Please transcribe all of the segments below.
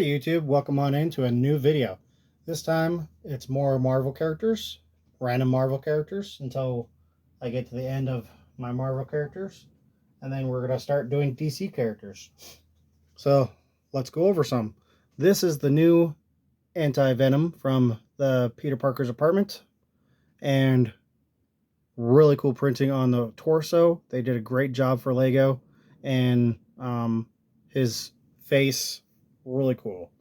Hi YouTube, welcome on into a new video. This time it's more Marvel characters, random Marvel characters until I get to the end of my Marvel characters, and then we're going to start doing DC characters. So let's go over some. This is the new Anti-Venom from the Peter Parker's apartment, and really cool printing on the torso. They did a great job for Lego, and his face, really cool.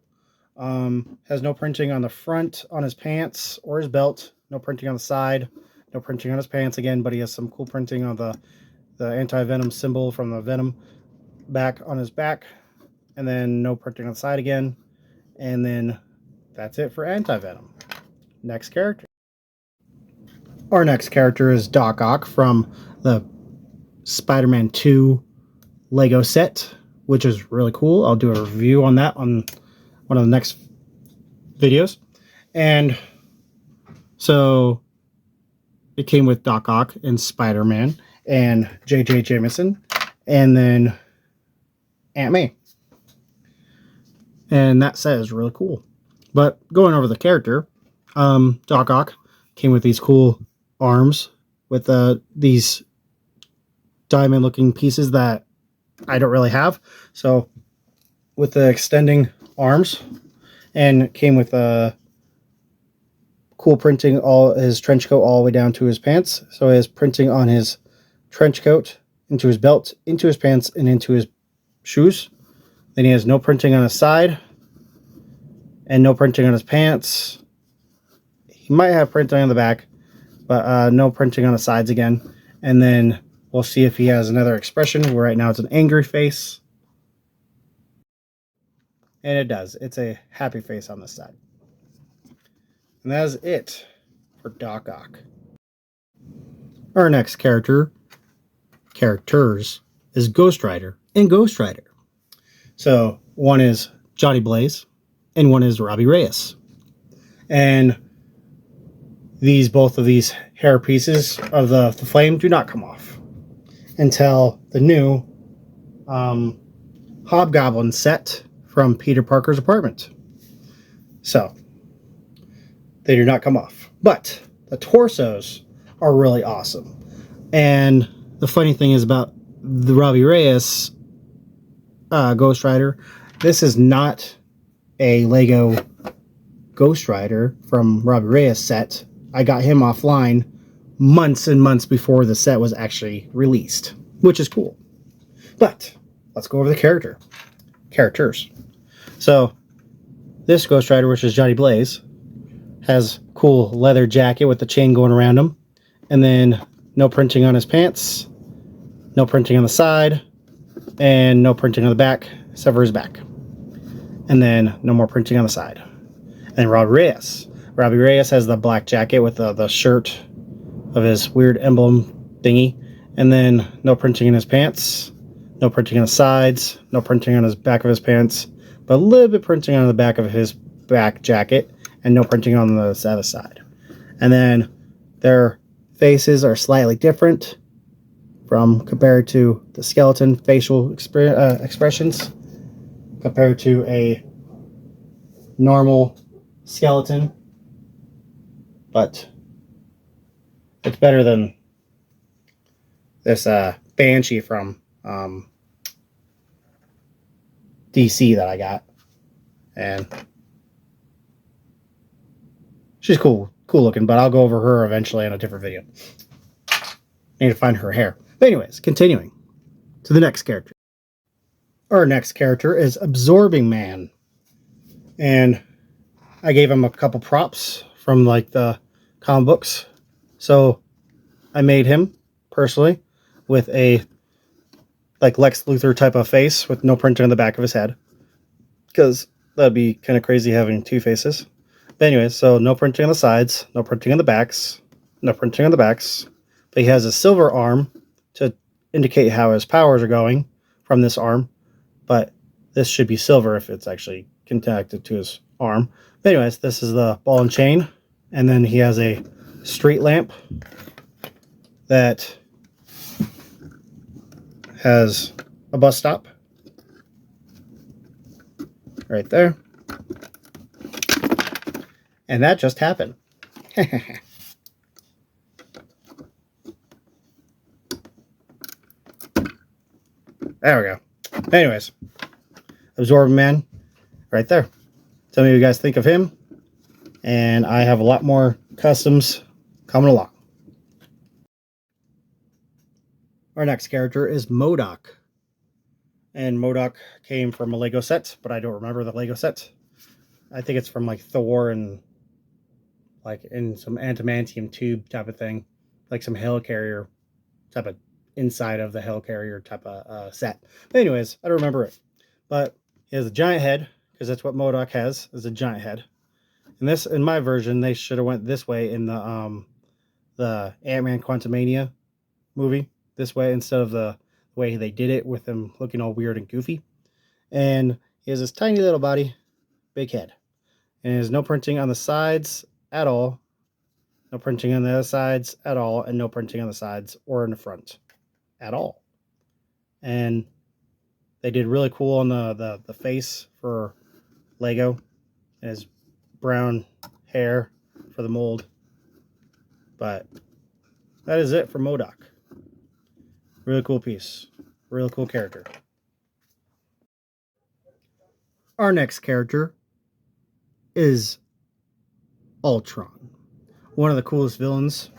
Has no printing on the front on his pants or his belt, no printing on the side, no printing on his pants again, but he has some cool printing on the anti-venom symbol from the venom back on his back, and then no printing on the side again, and then that's it for anti-venom. Next character. Our next character is Doc Ock from the Spider-Man 2 Lego set, which is really cool. I'll do a review on that on one of the next videos. And so it came with Doc Ock and Spider-Man and J.J. Jameson, and then Aunt May. And that set is really cool. But going over the character, Doc Ock came with these cool arms with these diamond looking pieces that I don't really have. So with the extending arms, and came with cool printing all his trench coat all the way down to his pants. So he has printing on his trench coat, into his belt, into his pants, and into his shoes. Then he has no printing on his side and no printing on his pants. He might have printing on the back, but no printing on the sides again. And then we'll see if he has another expression, where right now it's an angry face. And it does. It's a happy face on this side. And that is it for Doc Ock. Our next characters, is Ghost Rider and Ghost Rider. So one is Johnny Blaze and one is Robbie Reyes. And both of these hair pieces of the flame do not come off until the new Hobgoblin set from Peter Parker's apartment. So they do not come off, but the torsos are really awesome. And the funny thing is about the Robbie Reyes Ghost Rider, this is not a Lego Ghost Rider from Robbie Reyes set. I got him offline months and months before the set was actually released, which is cool. But let's go over the characters. So this Ghost Rider, which is Johnny Blaze, has cool leather jacket with the chain going around him, and then no printing on his pants, no printing on the side, and no printing on the back, except for his back. And then no more printing on the side. And Robbie Reyes has the black jacket with the shirt of his weird emblem thingy, and then no printing in his pants, no printing on the sides, no printing on his back of his pants, but a little bit printing on the back of his back jacket, and no printing on the other side. And then their faces are slightly different compared to the skeleton facial expressions, compared to a normal skeleton. But it's better than this Banshee from DC that I got. And she's cool looking, but I'll go over her eventually in a different video. Need to find her hair. But anyways, continuing to the next character. Our next character is Absorbing Man. And I gave him a couple props from like the comic books. So I made him personally with a like Lex Luthor type of face with no printing on the back of his head, because that'd be kind of crazy having two faces. But anyways, so no printing on the sides, no printing on the backs, no printing on the backs. But he has a silver arm to indicate how his powers are going from this arm. But this should be silver if it's actually connected to his arm. But anyways, this is the ball and chain. And then he has a street lamp that has a bus stop right there. And that just happened. There we go. Anyways, Absorbing Man right there. Tell me what you guys think of him. And I have a lot more customs coming along. Our next character is MODOK. And MODOK came from a Lego set, but I don't remember the Lego set. I think it's from like Thor and like in some adamantium tube type of thing. Like some helicarrier type of inside of the helicarrier type of set. But anyways, I don't remember it. But he has a giant head, because that's what MODOK has, is a giant head. And this, in my version, they should have went this way in the Ant-Man Quantumania movie. This way instead of the way they did it with him looking all weird and goofy. And he has this tiny little body, big head. And there's no printing on the sides at all. No printing on the other sides at all. And no printing on the sides or in the front at all. And they did really cool on the face for Lego. And his brown hair for the mold. But that is it for MODOK. Really cool piece. Really cool character. Our next character is Ultron. One of the coolest villains,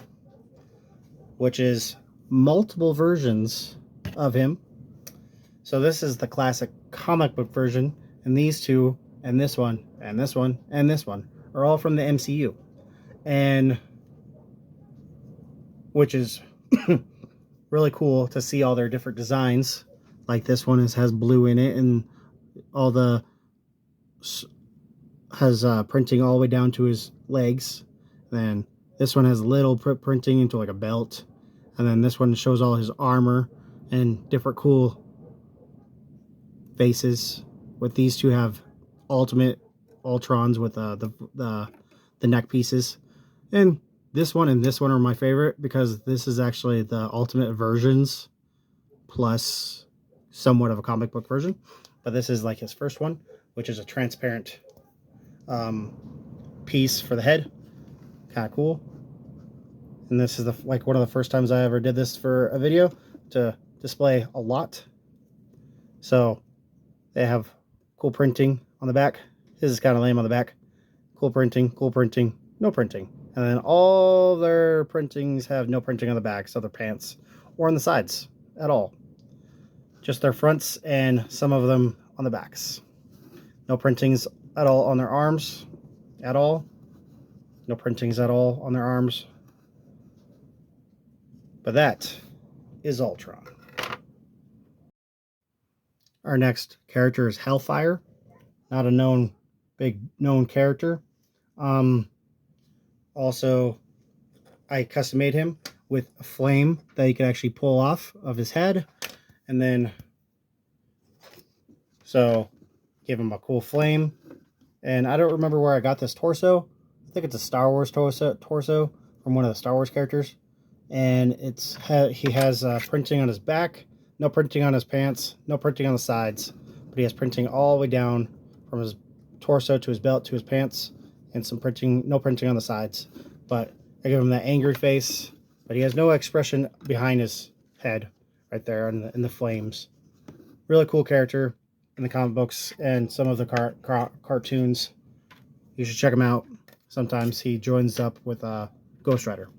which is multiple versions of him. So this is the classic comic book version, and these two, and this one, and this one, and this one are all from the MCU. And which is really cool to see all their different designs. Like this one has blue in it, and all the has printing all the way down to his legs. Then this one has little printing into like a belt, and then this one shows all his armor and different cool faces. With these two have ultimate Ultrons with the neck pieces. And this one and this one are my favorite because this is actually the ultimate versions plus somewhat of a comic book version. But this is like his first one, which is a transparent piece for the head. Kind of cool. And this is like one of the first times I ever did this for a video to display a lot. So they have cool printing on the back. This is kind of lame on the back. Cool printing, no printing. And then all their printings have no printing on the backs of their pants or on the sides at all. Just their fronts and some of them on the backs. No printings at all on their arms at all. No printings at all on their arms. But that is Ultron. Our next character is Hellfire. Not a big known character. Also, I custom made him with a flame that he could actually pull off of his head. And then, so, give him a cool flame. And I don't remember where I got this torso. I think it's a Star Wars torso from one of the Star Wars characters. And he has printing on his back, no printing on his pants, no printing on the sides. But he has printing all the way down from his torso to his belt to his pants. And some printing, no printing on the sides. But I give him that angry face. But he has no expression behind his head right there in the flames. Really cool character in the comic books and some of the cartoons. You should check him out. Sometimes he joins up with Ghost Rider.